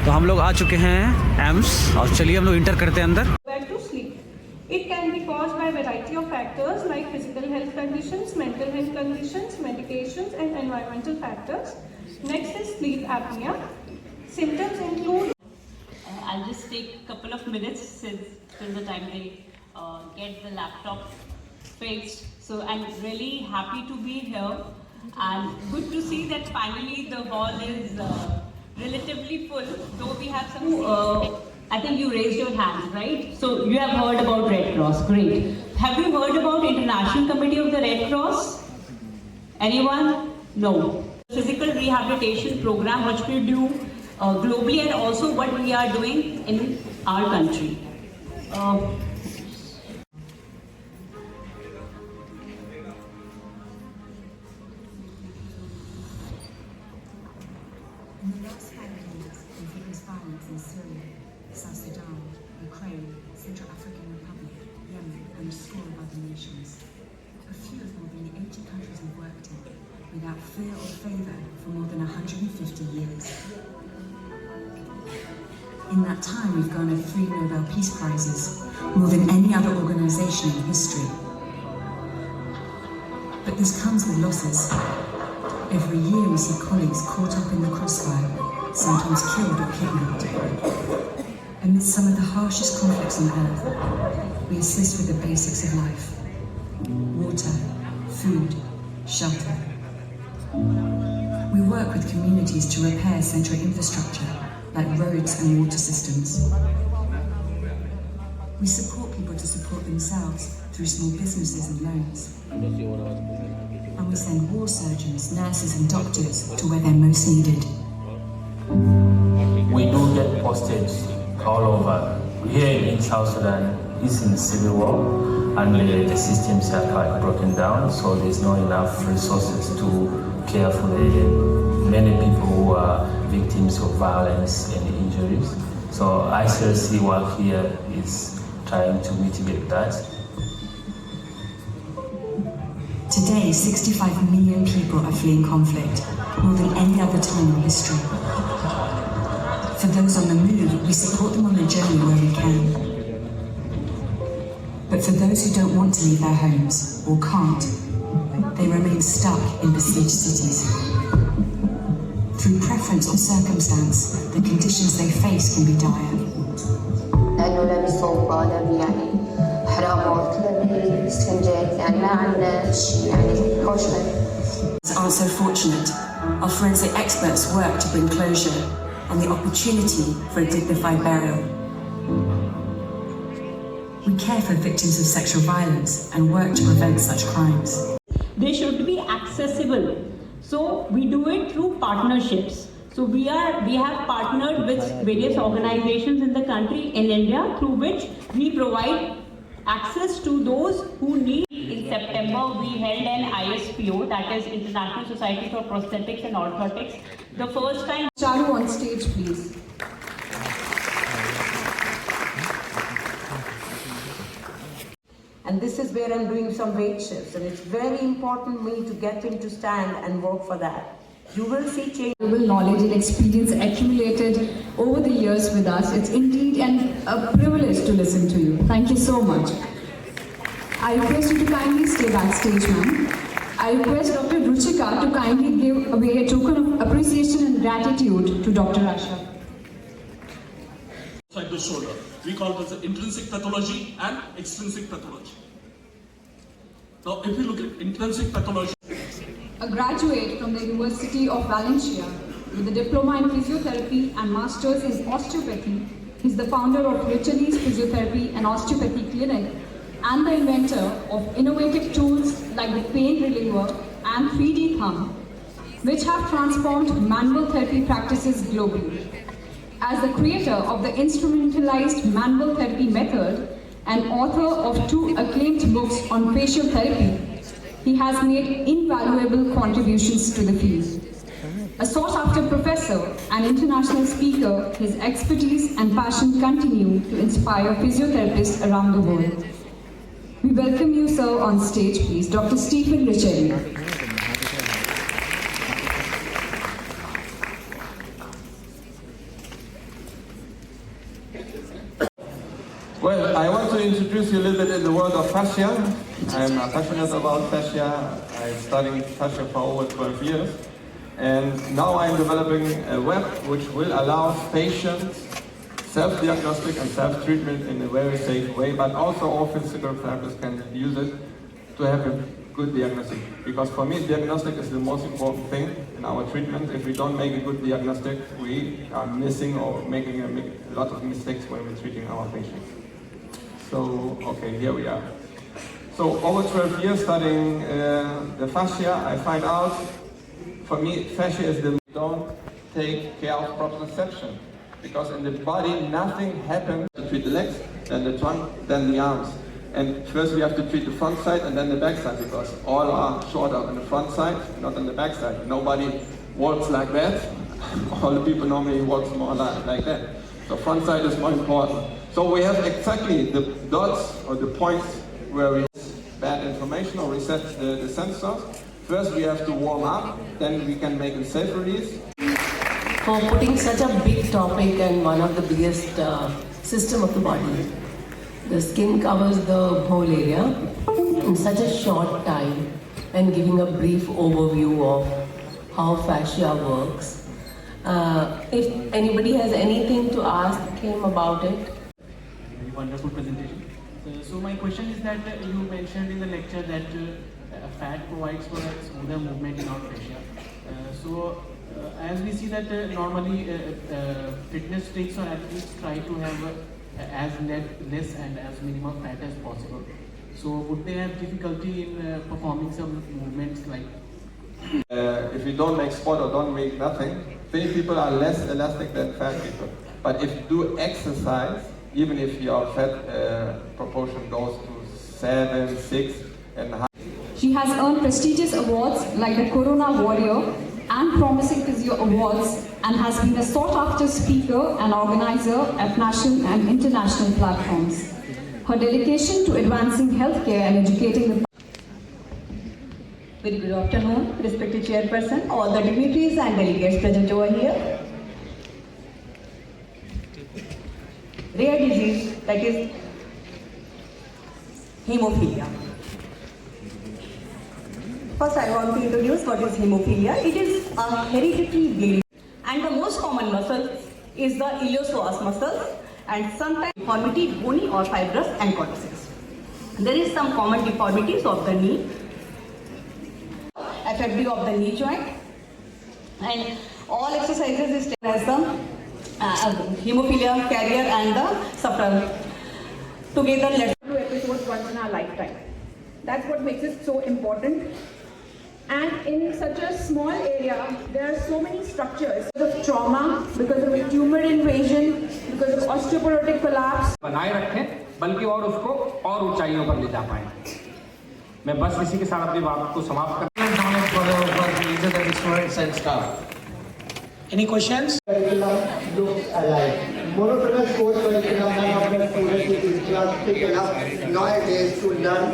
तो हम लोग आ चुके हैं एम्स और चलिए हम लोग इंटर करते हैं अंदर। Back to sleep. It can be caused by a variety of factors like physical health conditions, mental health conditions, medications, and environmental factors. Next is sleep apnea. Symptoms include. I'll just take a couple of minutes till the time they get the laptop fixed. So I'm really happy to be here and good to see that finally the hall is relatively full, though we have some. I think you raised your hand, right? So you have heard about Red Cross. Great. Have you heard about International Committee of the Red Cross? Anyone? No. Physical rehabilitation program which we do globally and also what we are doing in our country. In the last 5 years, we've witnessed violence in Syria, South Sudan, Ukraine, Central African Republic, Yemen, and a score of other nations. A few of more than the 80 countries we've worked in, without fear or favour for more than 150 years. In that time, we've garnered 3 Nobel Peace Prizes, more than any other organisation in history. But this comes with losses. Every year we see colleagues caught up in the crossfire, sometimes killed or kidnapped. Amidst some of the harshest conflicts on earth, we assist with the basics of life: water, food, shelter. We work with communities to repair central infrastructure like roads and water systems. We support people to support themselves through small businesses and loans. And we send war surgeons, nurses and doctors to where they're most needed. We do get postage all over. Here in South Sudan, it's in the civil war, and the systems are quite broken down, so there's not enough resources to care for the many people who are victims of violence and injuries. So ICRC work here is trying to mitigate that. Today, 65 million people are fleeing conflict, more than any other time in history. For those on the move, we support them on the journey where we can. But for those who don't want to leave their homes, or can't, they remain stuck in besieged cities. Through preference or circumstance, the conditions they face can be dire. لأنه لا بصوب ولا يعني حرامات لا باستنجاد يعني ما عندنا شيء يعني حوشنا. Aren't so fortunate. Our forensic experts work to bring closure and the opportunity for a dignified burial. We care for victims of sexual violence and work to prevent such crimes. They should be accessible. So we do it through partnerships. So we have partnered with various organizations in the country, in India, through which we provide access to those who need. In September, we held an ISPO, that is International Society for Prosthetics and Orthotics. The first time. Charu on stage, please. And this is where I'm doing some weight shifts, and it's very important me to get him to stand and work for that. You will see change. Knowledge and experience accumulated over the years with us. It's indeed a privilege to listen to you. Thank you so much. I request you to kindly stay backstage, ma'am. I request Dr. Ruchika to kindly give away a token of appreciation and gratitude to Dr. Ashraf. Like the shoulder. We call this intrinsic pathology and extrinsic pathology. Now, if you look at intrinsic pathology, A graduate from the University of Valencia with a diploma in physiotherapy and masters in osteopathy, he's the founder of Richeli's Physiotherapy and Osteopathy Clinic and the inventor of innovative tools like the pain reliever and 3D thumb, which have transformed manual therapy practices globally. As the creator of the instrumentalized manual therapy method and author of 2 acclaimed books on facial therapy, he has made invaluable contributions to the field. A sought-after professor and international speaker, his expertise and passion continue to inspire physiotherapists around the world. We welcome you, sir, on stage, please. Dr. Stephen Richelli. Well, I want to introduce you a little bit in the world of fascia. I'm passionate about fascia. I'm studying fascia for over 12 years. And now I'm developing a web which will allow patients self-diagnostic and self-treatment in a very safe way, but also all physical therapists can use it to have a good diagnostic. Because for me, diagnostic is the most important thing in our treatment. If we don't make a good diagnostic, we are missing or making a lot of mistakes when we're treating our patients. So, okay, here we are. So over 12 years studying the fascia, I find out, for me, fascia is the don't take care of proprioception. Because in the body, nothing happens to treat the legs, then the trunk, then the arms. And first we have to treat the front side and then the back side, because all are shorter on the front side, not on the back side. Nobody walks like that. All the people normally walk more like that. So front side is more important. So we have exactly the dots or the points where we have bad information or reset the sensors. First we have to warm up, then we can make a safe release. For putting such a big topic and one of the biggest system of the body. The skin covers the whole area in such a short time and giving a brief overview of how fascia works. If anybody has anything to ask him about it. Very wonderful presentation. So my question is that you mentioned in the lecture that fat provides for a smoother movement in our fascia. As we see that normally fitness freaks or athletes try to have as less and as minimum fat as possible. So would they have difficulty in performing some movements like? If you don't make sport or don't make nothing, thin people are less elastic than fat people. But if you do exercise, even if your fat proportion goes to 7, 6 and high. She has earned prestigious awards like the Corona Warrior and Promising Physio Awards, and has been a sought-after speaker and organizer at national and international platforms. Her dedication to advancing healthcare and educating the Very good afternoon, respected chairperson, all the dignitaries and delegates present over here. Rare disease, that is hemophilia. First, I want to introduce what is hemophilia. It is a hereditary bleeding, and the most common muscle is the iliopsoas muscles, and sometimes deformity, bony or fibrous encodosis. There is some common deformities of the knee, FFD of the knee joint, and all exercises is taken as the hemophilia carrier and the sufferer. Together, let's do episodes once in our lifetime. That's what makes it so important. And in such a small area, there are so many structures because of trauma, because of a tumor invasion, because of osteoporotic collapse. बनाए रखें, बल्कि और उसको और ऊंचाइयों पर ले जा पाएं। मैं बस इसी के साथ अपनी बात को समाप्त करता हूं। Any questions? Curriculum looks alike. Monotonous course curriculum, none of the students is class thick enough nowadays to learn.